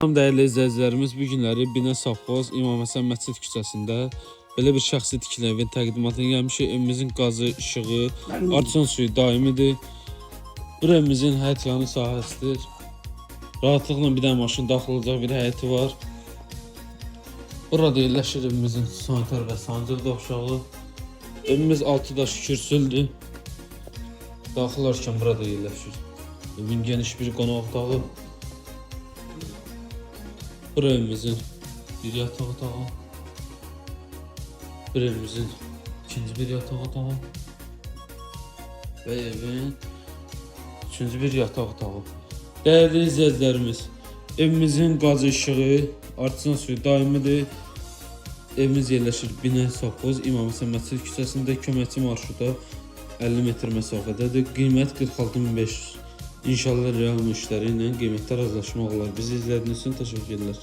Dəyərli izləyicilərimiz, bu günləri Binə Safxoz İmam Həsən Məscid küçəsində belə bir şəxsi tikili evin təqdimatına gəlmişik. Evimizin qazı, işığı, artçın suyu daimidir. Bu evimizin həyət yanı sahəsidir. Rahatlıqla bir dənə maşın daxil olacaq bir həyəti var. Burada yerləşir evimizin sanitar və sancır dovşağı. Evimiz 6 daş kürsüldür. Daxil olarkən burada yerləşir. Evin geniş bir qonaq otağı. Bu evimizin bir yataq otağı. Bu evimizin ikinci bir yataq otağı. Ve evin üçüncü bir yataq otağı. Değerli izləyicilərimiz, evimizin qazı işığı, artçın suyu daimidir. Evimiz yerləşir Binə Safxoz İmam Həsən Məscid küçəsində, köməkçi marşruta 50 metr məsafədədir. Qiymət 46.500. İnşallah real müştəri ilə qiymətlər razılaşmaq olar. Bizi izlədiyiniz üçün təşəkkürlər.